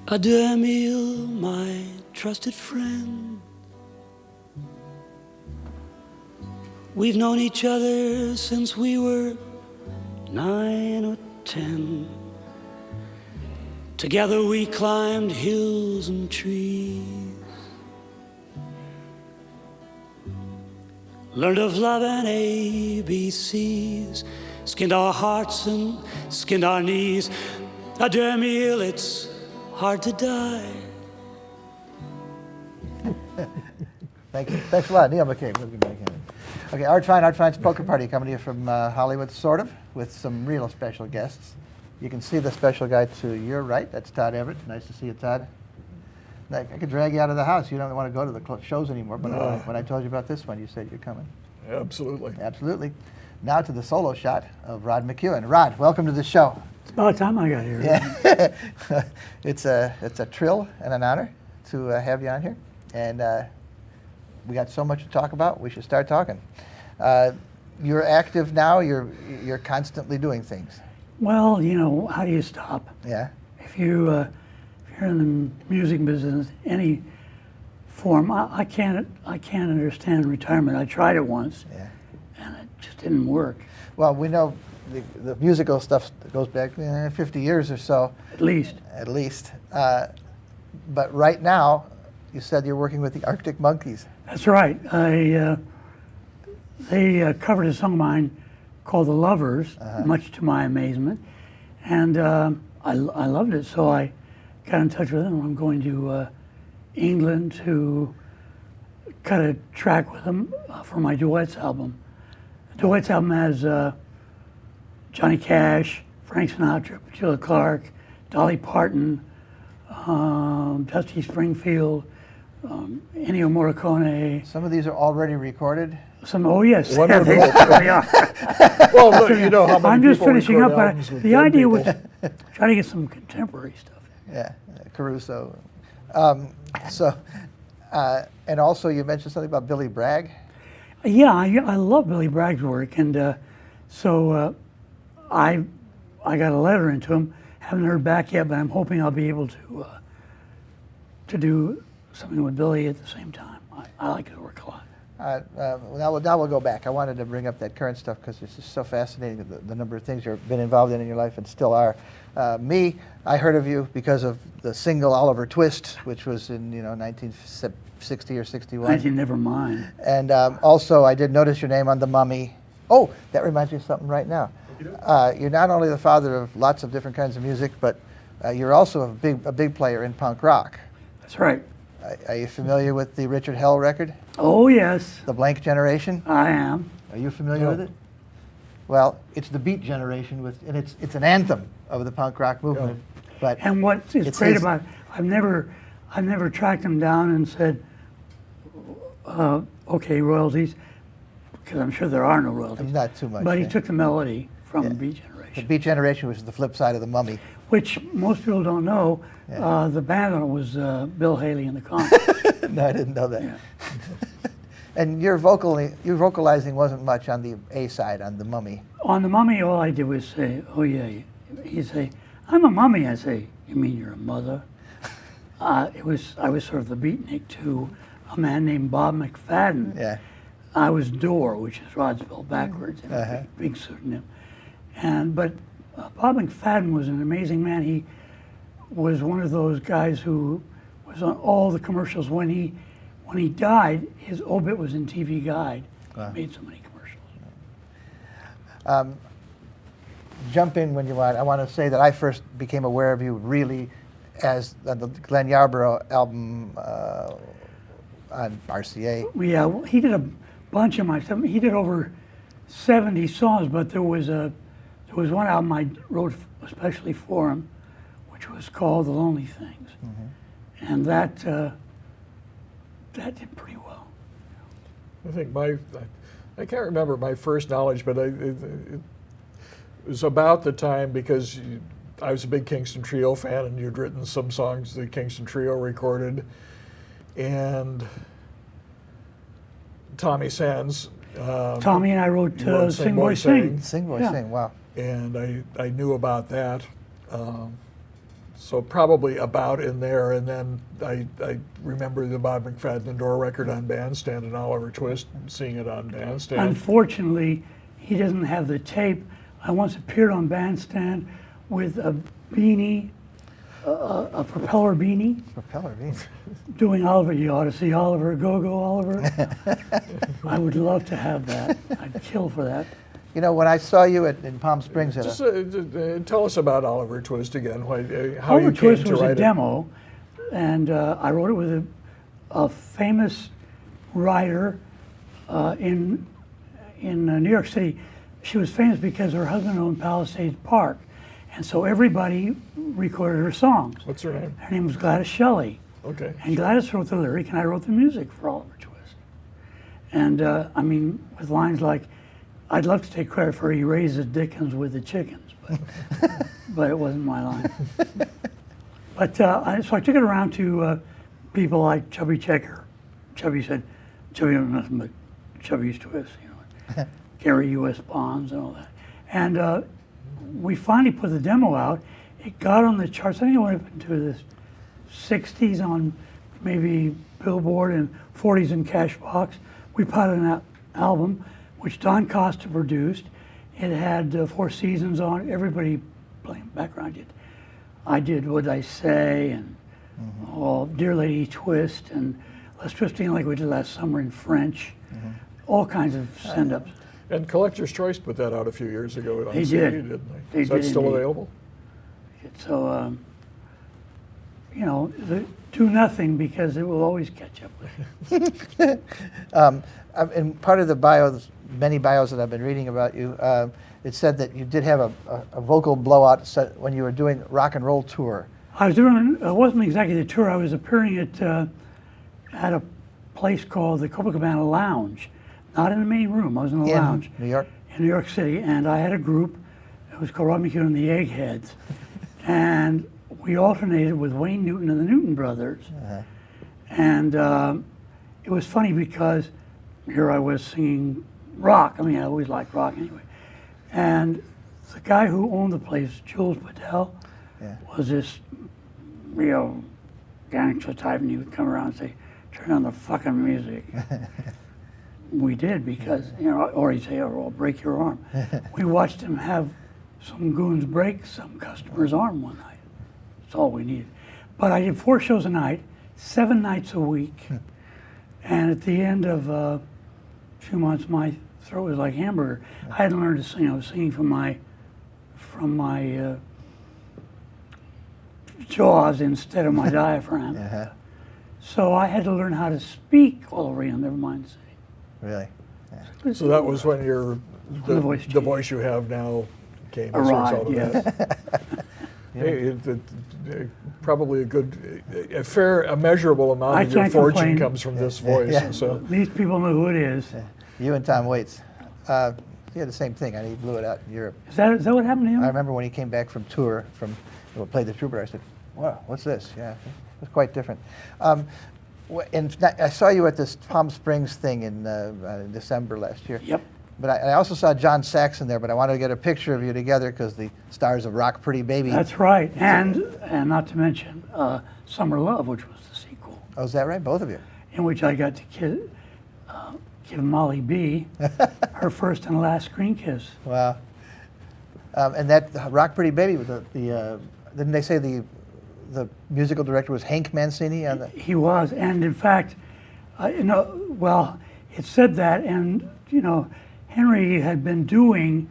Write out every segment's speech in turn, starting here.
Adieu, Emile, my trusted friend. We've known each other since we were 9 or 10. Together we climbed hills and trees, learned of love and ABCs, skinned our hearts and skinned our knees. Adieu, Emile, it's hard to die. Thank you. Thanks a lot, Neil McKuen. Okay, Art Fine's Poker Party coming to you from Hollywood, sort of, with some real special guests. You can see the special guy to your right. That's Todd Everett. Nice to see you, Todd. I could drag you out of the house. You don't want to go to the shows anymore, but when I told you about this one, you said you're coming. Absolutely. Absolutely. Now to the solo shot of Rod McKuen. Rod, welcome to the show. It's about time I got here. Yeah. It's a thrill and an honor to have you on here. And we got so much to talk about. We should start talking. You're active now. You're constantly doing things. Well, you know, how do you stop? Yeah. If you're in the music business, any form, I can't understand retirement. I tried it once, Yeah. and it just didn't work. Well, we know the musical stuff goes back 50 years or so. At least. At least. But right now, you said you're working with the Arctic Monkeys. That's right. They covered a song of mine called "The Lovers," much to my amazement, and I loved it. So I got in touch with them. I'm going to England to cut a track with them for my duets album. The duets album has Johnny Cash, Frank Sinatra, Petula Clark, Dolly Parton, Dusty Springfield, Ennio Morricone. Some of these are already recorded. Oh yes, yeah, Wonderful. they really are. Well, look, you know how many I'm just people finishing record up. albums with The dead idea people. was try to get some contemporary stuff in. Yeah, Caruso. And also you mentioned something about Billy Bragg. Yeah, I love Billy Bragg's work, and so I got a letter into him. Haven't heard back yet, but I'm hoping I'll be able to do something with Billy at the same time. I like his work a lot. Now we'll go back. I wanted to bring up that current stuff because it's just so fascinating, the number of things you've been involved in your life and still are. I heard of you because of the single Oliver Twist, which was in 1960 or 61. Never mind. And also, I did notice your name on The Mummy. Oh, that reminds me of something right now. You're not only the father of lots of different kinds of music, but you're also a big player in punk rock. That's right. Are you familiar with the Richard Hell record? Oh yes, The Blank Generation? I am. Are you familiar with it? Well, it's the Beat Generation, and it's an anthem of the punk rock movement. But And what is it's great his- about it, I've never tracked him down and said, okay, royalties, because I'm sure there are no royalties. Not too much. But he yeah. took the melody from Yeah. the Beat The Generation, Beat Generation was the flip side of the Mummy. which most people don't know. Yeah. The band on it was Bill Haley and the Comets. No, I didn't know that. Yeah. And your vocalizing wasn't much on the A side, on the Mummy. On the Mummy, all I did was say, "Oh yeah." He'd say, "I'm a mummy." I say, "You mean you're a mother?" I was sort of the beatnik to a man named Bob McFadden. Yeah. I was Door, which is Rod spelled backwards, and a big pseudonym. But Bob McFadden was an amazing man. He was one of those guys who was on all the commercials. When he died, his obit was in TV Guide. Wow. He made so many commercials. Jump in when you want. I want to say that I first became aware of you really as the Glenn Yarborough album on RCA. Yeah, well, he did a bunch of my stuff. He did over 70 songs, but there was one album I wrote especially for him, which was called "The Lonely Things," and that did pretty well. I think I can't remember my first knowledge, but it was about the time because I was a big Kingston Trio fan, and you'd written some songs the Kingston Trio recorded, and Tommy Sands. Tommy and I wrote "Sing Boy Sing." Sing Boy Yeah. Sing, wow. And I knew about that. So probably about in there, and then I remember the Bob McFadden and Door record on Bandstand and Oliver Twist, seeing it on Bandstand. Unfortunately, he doesn't have the tape. I once appeared on Bandstand with a beanie, a propeller beanie, Propeller beanie. doing Oliver. You ought to see Oliver. Go, Oliver. I would love to have that. I'd kill for that. You know, when I saw you in Palm Springs at Just a, tell us about Oliver Twist again, how Oliver you came Twist to was write a it. demo, and I wrote it with a famous writer in New York City. She was famous because her husband owned Palisades Park, and so everybody recorded her songs. What's her name? Her name was Gladys Shelley, Okay. and Gladys wrote the lyric, and I wrote the music for Oliver Twist. And I mean, with lines like, "I'd love to take credit for he raises Dickens with the chickens," but it wasn't my line. But so I took it around to people like Chubby Checker. Chubby said, "Chubby was nothing but Chubby's Twist," you know, Gary U.S. Bonds and all that. And we finally put the demo out. It got on the charts. I think it went up into the 60s on maybe Billboard and 40s in Cashbox. We put out an album, which Don Costa produced. It had 4 seasons on it. Everybody playing background did. I did What I Say and Dear Lady Twist and Less Twisting like we did last summer in French. All kinds of send-ups. And Collector's Choice put that out a few years ago on They CD, did. didn't they? They Is that did still indeed. available? So, you know, do nothing because it will always catch up with you. in part of the bios, many bios that I've been reading about you, it said that you did have a vocal blowout when you were doing rock and roll tour. I was doing, it wasn't exactly the tour, I was appearing at a place called the Copacabana Lounge. Not in the main room, I was in the lounge. New York? In New York City, and I had a group, it was called Rob McKuen and the Eggheads. And we alternated with Wayne Newton and the Newton Brothers. And it was funny because here I was singing rock. I mean, I always liked rock anyway. And the guy who owned the place, Jules Padell, was this real gangster type, and he would come around and say, "Turn on the fucking music." We did because, you know, or he'd say, "Oh, I'll break your arm." We watched him have some goons break some customer's arm one night. That's all we needed. But I did 4 shows a night, 7 nights a week. And at the end of a few months, my throat was like hamburger. I had to learn to sing. I was singing from my jaws instead of my diaphragm. So I had to learn how to speak all over again, never mind sing. Really? So that was when The voice the changed. voice you have now came as a result Arrived, of yes. that. Hey, probably a fair, a measurable amount I of your can't fortune complain. comes from this voice. Yeah. So These people know who it is. You and Tom Waits. He had the same thing. He blew it out in Europe. Is that what happened to him? I remember when he came back from tour, played the Troubadour, I said, "Wow, what's this?" Yeah, it was quite different. I saw you at this Palm Springs thing in December last year. Yep. But I also saw John Saxon there, but I wanted to get a picture of you together because the stars of Rock Pretty Baby. That's right. And not to mention Summer Love, which was the sequel, Oh, is that right? Both of you? in which I got to give Molly B her first and last screen kiss. Wow. And that Rock Pretty Baby, didn't they say the musical director was Hank Mancini? He was, and in fact, well, it said that, and you know, Henry had been doing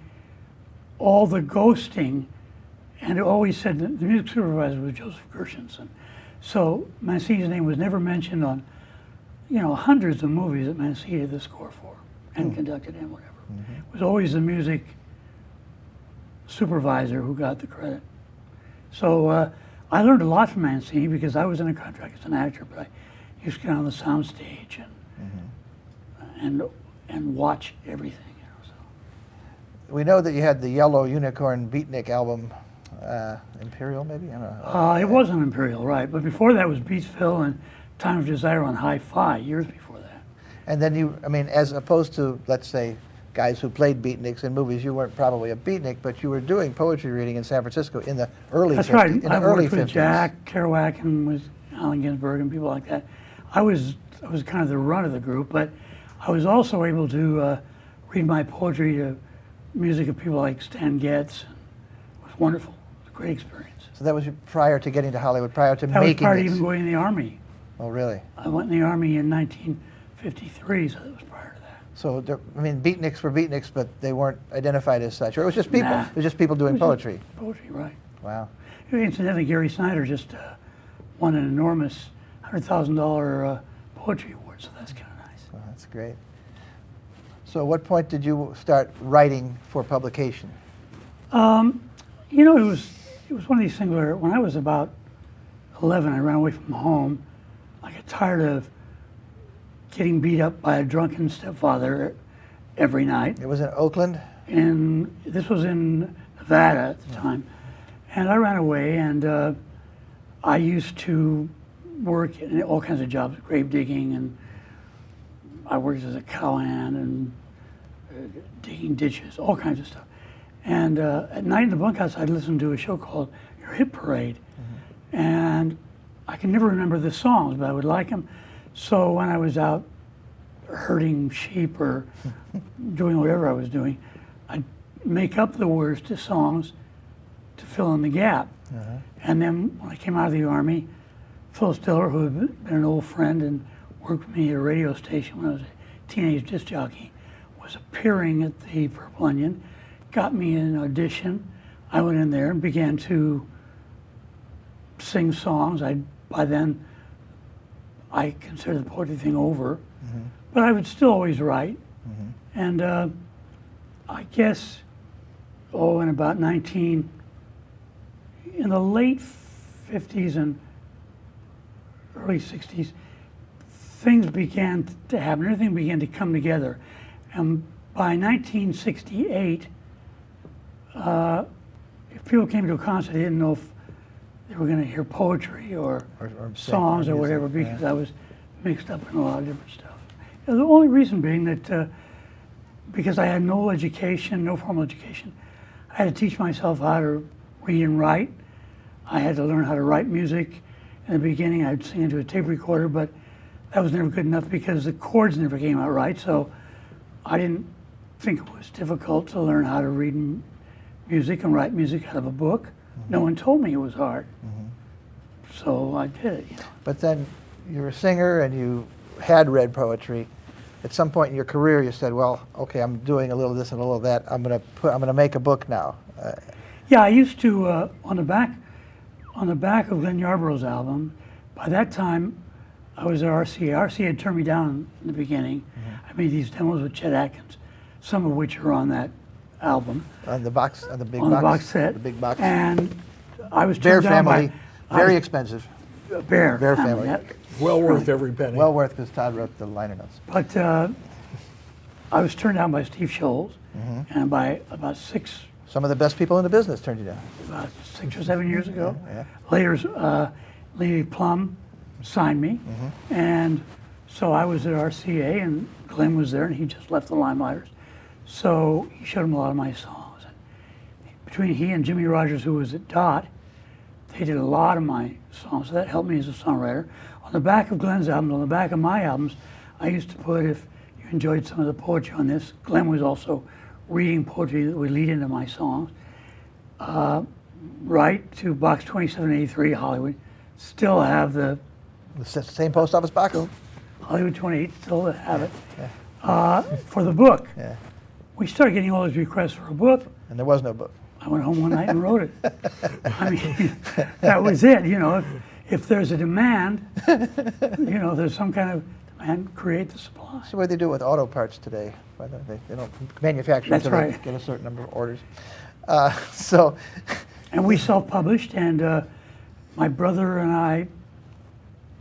all the ghosting, and it always said that the music supervisor was Joseph Gershenson. So Mancini's name was never mentioned on, you know, hundreds of movies that Mancini did the score for and conducted and whatever. It was always the music supervisor who got the credit. So I learned a lot from Mancini because I was in a contract as an actor, but I used to get on the sound stage and watch everything. You know, so. We know that you had the Yellow Unicorn Beatnik album, Imperial maybe? I don't know. It wasn't Imperial, right? But before that was Beatsville and Time of Desire on Hi-Fi, years before that. And then you, I mean, as opposed to, let's say, guys who played beatniks in movies. You weren't probably a beatnik, but you were doing poetry reading in San Francisco in the early That's 50s. right. In the I early worked with 50s. Jack Kerouac and with Allen Ginsberg and people like that. I was kind of the run of the group, but I was also able to read my poetry to music of people like Stan Getz. It was wonderful. It was a great experience. So that was prior to getting to Hollywood, prior to That was making prior to it. even going in the Army. Oh, really? I went in the Army in 1953, so that was prior to that. So, I mean, beatniks were beatniks, but they weren't identified as such. Or it was just people. Nah. It was just people doing poetry. Poetry, right. Wow. Incidentally, Gary Snyder just won an enormous $100,000 poetry award, so that's kind of nice. Well, that's great. So at what point did you start writing for publication? You know, it was one of these things where when I was about 11, I ran away from home. I got tired of getting beat up by a drunken stepfather every night. It was in Oakland? And this was in Nevada at the time. And I ran away, and I used to work in all kinds of jobs, grave digging, and I worked as a cowhand and digging ditches, all kinds of stuff. And at night in the bunkhouse, I'd listen to a show called Your Hit Parade. And I can never remember the songs, but I would like them. So when I was out herding sheep or doing whatever I was doing, I'd make up the words to songs to fill in the gap. And then when I came out of the Army, Phil Stiller, who had been an old friend and worked with me at a radio station when I was a teenage disc jockey, was appearing at the Purple Onion, got me an audition. I went in there and began to sing songs. By then, I considered the poetry thing over, but I would still always write. And I guess, in about in the late 50s and early 60s, things began to happen. Everything began to come together. And by 1968, if people came to a concert, they didn't know if they were going to hear poetry or songs or whatever, because I was mixed up in a lot of different stuff. The only reason being that because I had no education, no formal education, I had to teach myself how to read and write. I had to learn how to write music. In the beginning, I'd sing into a tape recorder, but that was never good enough because the chords never came out right. So I didn't think it was difficult to learn how to read music and write music out of a book. No one told me it was hard. So I did it. You know. But then you're a singer and you had read poetry. At some point in your career, you said, "Well, okay, I'm doing a little of this and a little of that. I'm gonna make a book now." Yeah, I used to on the back of Glenn Yarborough's album. By that time, I was at RCA. RCA had turned me down in the beginning. I made these demos with Chet Atkins, some of which are on that album. On the box, on the big on box, the box set. the big box. And I was Bear turned down family, by very expensive. Bear family. yeah. Well worth every penny. Well worth, because Todd wrote the liner notes. But I was turned down by Steve Scholes, and by about six Some of the best people in the business turned you down. about 6 or 7 years ago. Yeah. Later, Lee Plum signed me, and so I was at RCA, and Glenn was there, and he just left the Limelighters. So he showed him a lot of my songs. And between he and Jimmy Rogers, who was at Dot, they did a lot of my songs, so that helped me as a songwriter. On the back of Glenn's albums, on the back of my albums, I used to put, if you enjoyed some of the poetry on this, Glenn was also reading poetry that would lead into my songs. Right to Box 2783, Hollywood. Still have the The same post office box? Hollywood 28, still have it. For the book. Yeah. We started getting all those requests for a book. And there was no book. I went home one night and wrote it. I mean, that was it. You know, if there's a demand, you know, there's some kind of demand, create the supply. That's the way they do it with auto parts today. They don't manufacture That's until right. they get a certain number of orders. And we self-published, and my brother and I,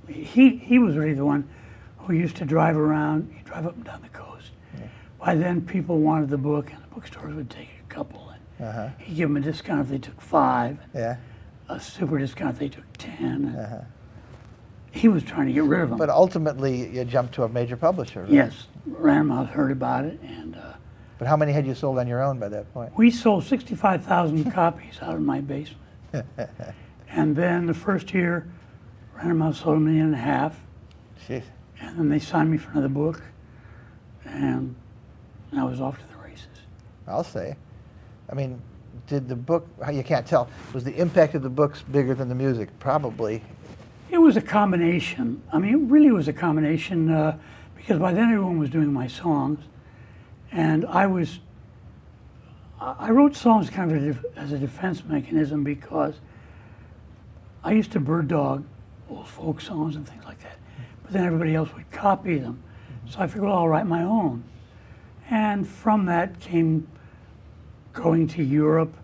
he was really the one who used to drive around. He'd drive up and down the coast. Yeah. By then, people wanted the book, and the bookstores would take a couple. He'd give them a discount if they took 5. Yeah. A super discount if they took 10. He was trying to get rid of them. But ultimately, you jumped to a major publisher. Right? Yes, Random House heard about it, and But how many had you sold on your own by that point? We sold 65,000 copies out of my basement. And then the first year, Random House sold 1.5 million. Jeez. And then they signed me for another book. And I was off to the races. I'll say. I mean, did the book, you can't tell, was the impact of the books bigger than the music? Probably. It was a combination. I mean, it really was a combination because by then everyone was doing my songs. And I wrote songs kind of as a defense mechanism because I used to bird dog old folk songs and things like that. But then everybody else would copy them. So I figured, well, I'll write my own. And from that came going to Europe,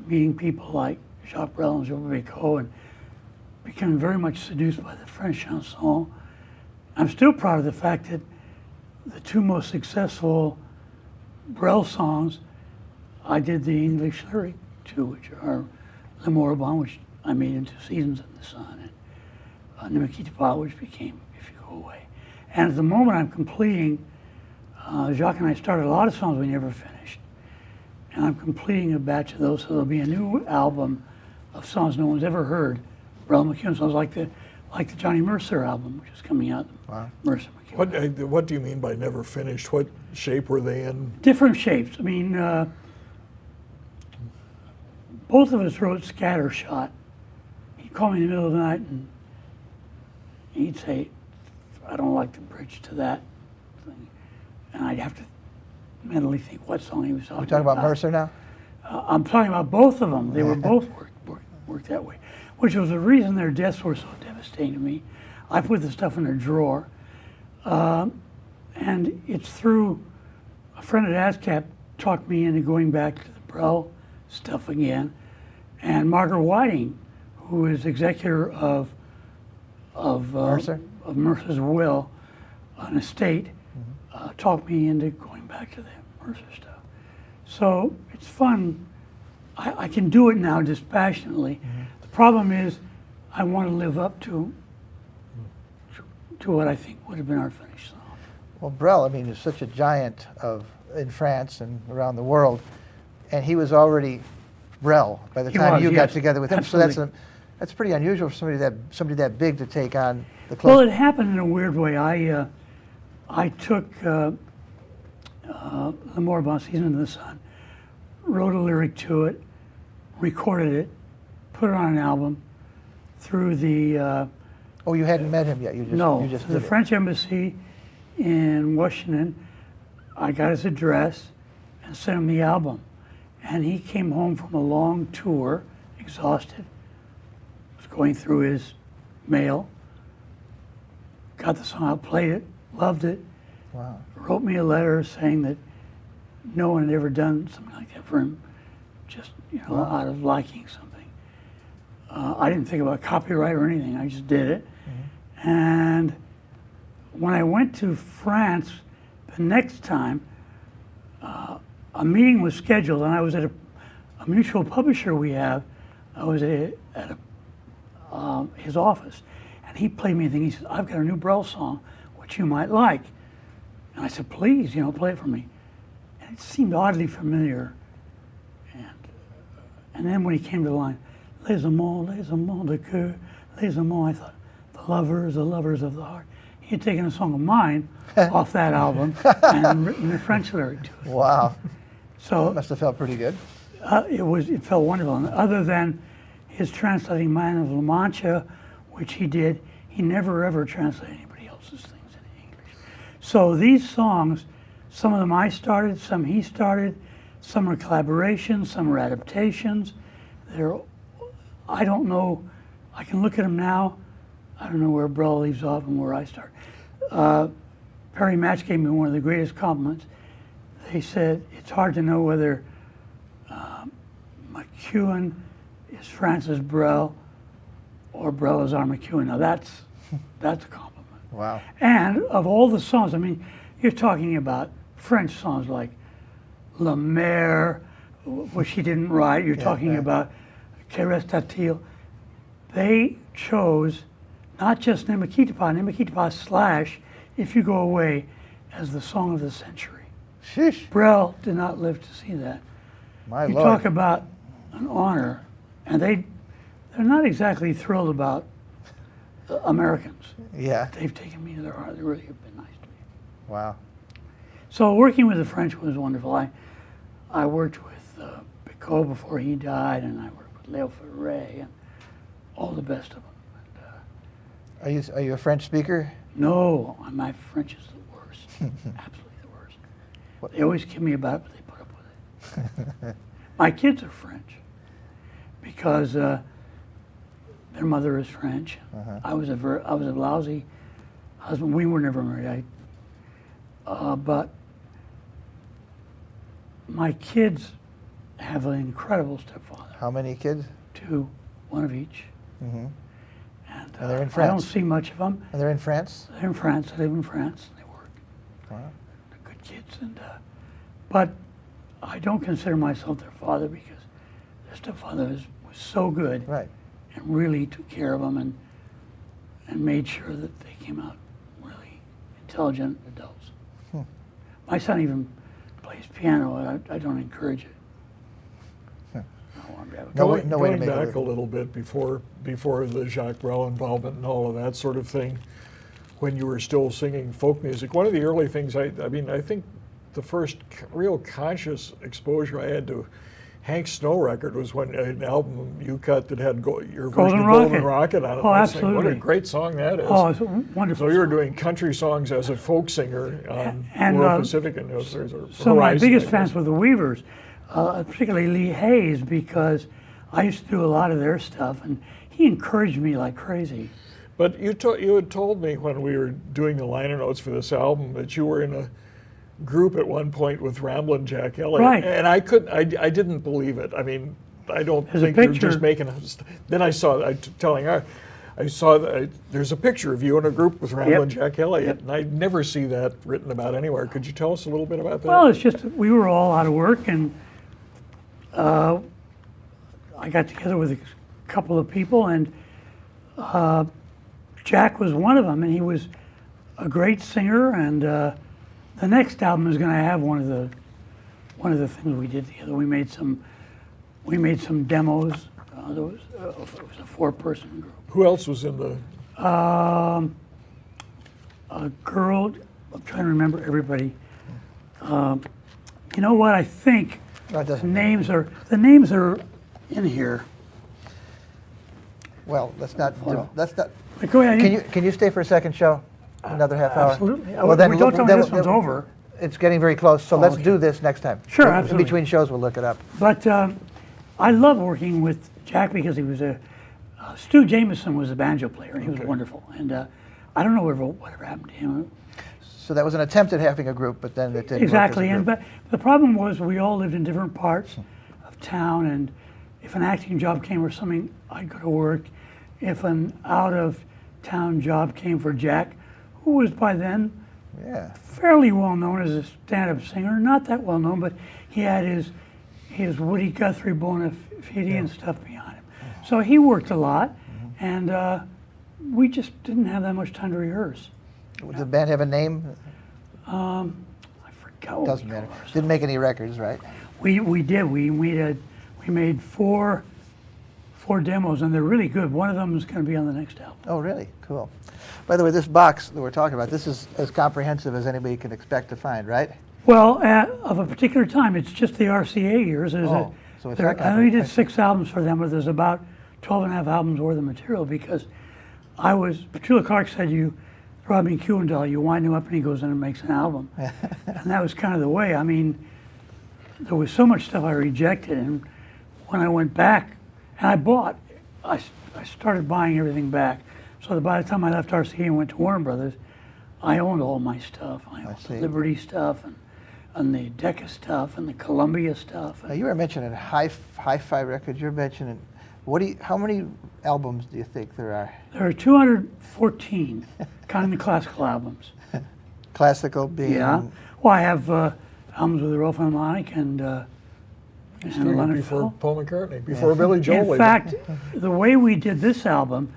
meeting people like Jacques Brel and Gilbert Bécaud, and becoming very much seduced by the French chanson. I'm still proud of the fact that the two most successful Brel songs, I did the English lyric to, which are Le Moribond, which I made into Seasons in the Sun, and Ne me quitte pas, which became If You Go Away. And at the moment I'm completing, Jacques and I started a lot of songs we never finished. And I'm completing a batch of those, so there'll be a new album of songs no one's ever heard. Brel McKuen songs like the Johnny Mercer album, which is coming out. Wow. Mercer McKuen. What do you mean by never finished? What shape were they in? Different shapes. I mean, both of us wrote Scattershot. He'd call me in the middle of the night and he'd say, I don't like the bridge to that thing. And I'd have to mentally think what song he was talking about. We're talking about Mercer now? I'm talking about both of them. They were both worked that way, which was the reason their deaths were so devastating to me. I put the stuff in a drawer. And it's through a friend at ASCAP talked me into going back to the Brel stuff again. And Margaret Whiting, who is executor of Mercer's will, an estate, talked me into going back to the Mercer stuff. So it's fun. I can do it now dispassionately. The problem is I want to live up to what I think would have been our finished song. Well, Brel, I mean, is such a giant in France and around the world, and he was already Brel by the time you got together with him. Absolutely. So that's pretty unusual for somebody that big to take on the close. Well, it happened in a weird way. I took Le Moribond, Season in the Sun, wrote a lyric to it, recorded it, put it on an album through the Oh, you hadn't met him yet? You just the did it. French embassy in Washington. I got his address and sent him the album. And he came home from a long tour, exhausted, was going through his mail, got the song out, played it, loved it, Wow. wrote me a letter saying that no one had ever done something like that for him, just out of liking something. I didn't think about copyright or anything, I just did it. And when I went to France the next time, a meeting was scheduled, and I was at a mutual publisher we have. I was at his office, and he played me a thing. He said, I've got a new Brel song, which you might like. And I said, please, play it for me. And it seemed oddly familiar. And then when he came to the line, les amants de cœur, les amants, I thought, the lovers of the heart. He had taken a song of mine off that album and written a French lyric to it. Wow. So Must have felt pretty good. it felt wonderful. And other than his translating Man of La Mancha, which he did, he never ever translated anybody else's things into English. So these songs, some of them I started, some he started, some are collaborations, some are adaptations. I don't know, I can look at them now, I don't know where Brel leaves off and where I start. Perry Match gave me one of the greatest compliments. They said, it's hard to know whether McKuen is Francis Brel or Brel is our McKuen. Now that's a compliment. Wow. And of all the songs, I mean, you're talking about French songs like La Mer, which he didn't write. You're talking about Que Resta-t-il. They chose not just Ne me quitte pas / If You Go Away as the song of the century. Sheesh. Brel did not live to see that. My You Lord. talk about an honor, and they're not exactly thrilled about Americans. Yeah. They've taken me to their heart. They really have been nice to me. Wow. So working with the French was wonderful. I worked with Picot before he died, and I worked with Léo Ferré, and all the best of them. And, Are you a French speaker? no, my French is the worst. Absolutely the worst. What- They always kid me about it, but they put up with it. My kids are French because their mother is French. I was a lousy husband. We were never married. But my kids have an incredible stepfather. How many kids? Two, one of each. Mm-hmm. And And they're in I don't France? see much of them. And they're in France? They're in France. They live in France. And they work. Wow. They're good kids. And but I don't consider myself their father because their stepfather was so good Right. and really took care of them and made sure that they came out really intelligent adults. My son even plays piano, and I don't encourage it. No way to Going make a back a living. little bit before the Jacques Brel involvement and all of that sort of thing, when you were still singing folk music, one of the early things I think the first real conscious exposure I had to Hank Snow record was when an album you cut that had your version of Golden Rocket on it. Oh, I was thinking, what a absolutely. great song that is. Oh, it's a wonderful. So you were doing country songs as a folk singer on And, Rural Pacific and those. So my biggest fans were the Weavers, particularly Lee Hayes, because I used to do a lot of their stuff, and he encouraged me like crazy. But you had told me when we were doing the liner notes for this album that you were in a group at one point with Ramblin' Jack Elliott, Right. and I didn't believe it. I mean, I don't There's a think you're picture. just making. Then I saw telling her, I saw that there's a picture of you in a group with Ramblin' Jack Elliott, and I never see that written about anywhere. Could you tell us a little bit about that? Well, it's just that we were all out of work, and I got together with a couple of people, and Jack was one of them, and he was a great singer. And the next album is going to have one of the things we did together. We made some demos. It was a 4-person group. Who else was in the? A girl. I'm trying to remember everybody. You know what? I think No, it the doesn't. names are in here. Well, let's not. But go ahead. Can you stay for a second show? Another half hour. Absolutely. Well, then Don't tell me this one's over. It's getting very close, so let's okay. do this next time. Sure, In absolutely. between shows, we'll look it up. But I love working with Jack because he was Stu Jameson was a banjo player, and he was wonderful. And I don't know whatever happened to him. So that was an attempt at having a group, but then it didn't Exactly. work as a And group. but the problem was we all lived in different parts of town, and if an acting job came or something, I'd go to work. If an out-of-town job came for Jack, who was by then Yeah. fairly well known as a stand-up singer, not that well known, but he had his Woody Guthrie bona fide and stuff behind him. So he worked a lot, and we just didn't have that much time to rehearse. Did the band have a name? I forgot what Doesn't we matter. called ourselves. Didn't make any records, right? We did. We made four demos, and they're really good. One of them is going to be on the next album. Oh, really? Cool. By the way, this box that we're talking about, this is as comprehensive as anybody can expect to find, right? Well, of a particular time, it's just the RCA years. There's so it's that I only did comprehensive. 6 albums for them, but there's about 12 and a half albums worth of material because Petula Clark said Robbie McKuen doll, you wind him up and he goes in and makes an album. And that was kind of the way. I mean, there was so much stuff I rejected, and when I went back, and I started buying everything back. So that by the time I left RCA and went to Warner Brothers, I owned all my stuff. I owned the see. Liberty stuff and the Decca stuff and the Columbia stuff. Now, you were mentioning hi-fi records. You're mentioning, how many albums do you think there are? There are 214, counting the classical albums. Classical being... Yeah. Well, I have albums with Rolf Harmonic and Leonard Before Phil. Paul McCartney, before Billy Joel. In even. fact, the way we did this album,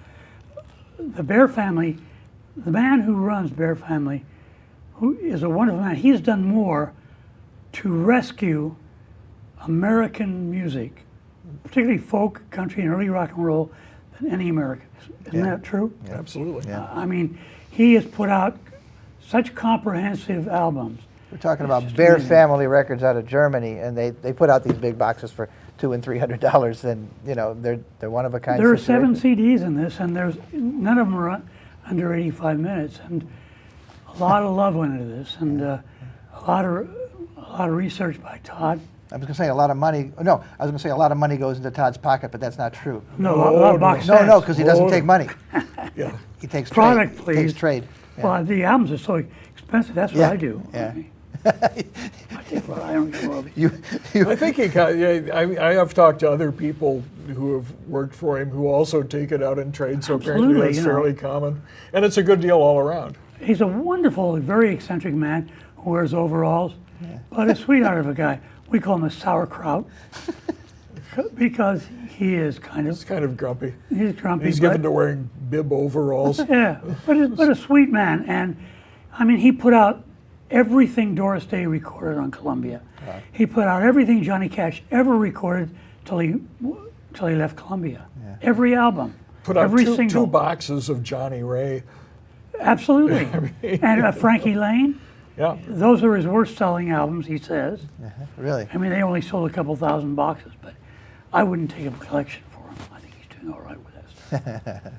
the Bear Family, the man who runs Bear Family, who is a wonderful man, he's done more to rescue American music, particularly folk, country, and early rock and roll, than any American. Isn't that true? Absolutely. Yeah. I mean, he has put out such comprehensive albums. We're talking It's about just Bear amazing. Family Records out of Germany, and they put out these big boxes for $200 and $300, and you know they're one of a kind. There are 7 situation. CDs in this, and there's none of them are under 85 minutes, and a lot of love went into this, and a lot of research by Todd. I was going to say a lot of money. No, I was going to say a lot of money goes into Todd's pocket, but that's not true. No, a lot of box sets. No, because he doesn't take money. Yeah. He takes Product, trade. please. He takes trade. Yeah. Well, the albums are so expensive. That's what Yeah, I do. yeah. I take what I don't get royalties. you I think he I have talked to other people who have worked for him who also take it out in trade, so apparently Absolutely, that's you know. fairly common. And it's a good deal all around. He's a wonderful, very eccentric man who wears overalls, but a sweetheart of a guy. We call him a sauerkraut because he is It's kind of grumpy. he's grumpy. He's given to wearing bib overalls. Yeah, but a sweet man. And I mean, he put out everything Doris Day recorded on Columbia. Right. He put out everything Johnny Cash ever recorded till he left Columbia. Yeah. Every album, Put out every two single. boxes of Johnny Ray. Absolutely. And Frankie Lane. Yeah. Those are his worst-selling albums, he says. really. I mean, they only sold a couple thousand boxes, but I wouldn't take a collection for him. I think he's doing all right with that stuff.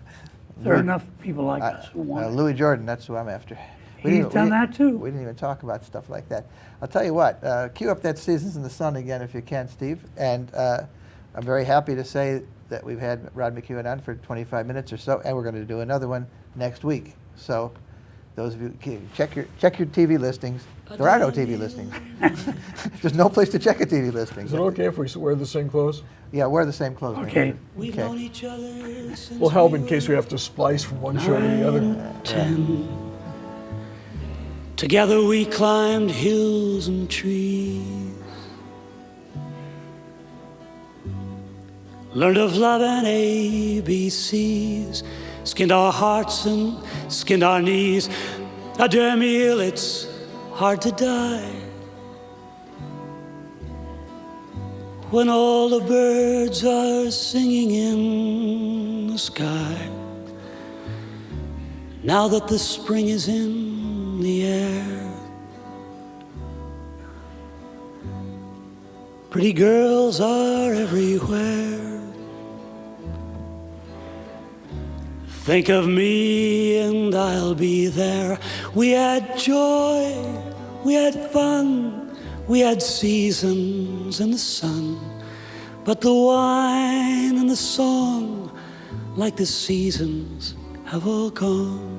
There are enough people like us who want it. Louis Jordan, that's who I'm after. He's done that too. We didn't even talk about stuff like that. I'll tell you what, cue up that Seasons in the Sun again if you can, Steve. And I'm very happy to say that we've had Rod McKuen on for 25 minutes or so, and we're going to do another one next week. So those of you, check your TV listings. There are no TV listings. There's no place to check a TV listing. Is it okay if we wear the same clothes? Yeah, wear the same clothes. Okay. We've Okay. known each other since Will help in case we have to splice from one show to the other. 10. Together we climbed hills and trees, learned of love and ABCs, skinned our hearts and skinned our knees. Adieu, Emile, it's hard to die when all the birds are singing in the sky. Now that the spring is in the air, pretty girls are everywhere. Think of me and I'll be there. We had joy, we had fun, we had seasons in the sun. But the wine and the song, like the seasons, have all gone.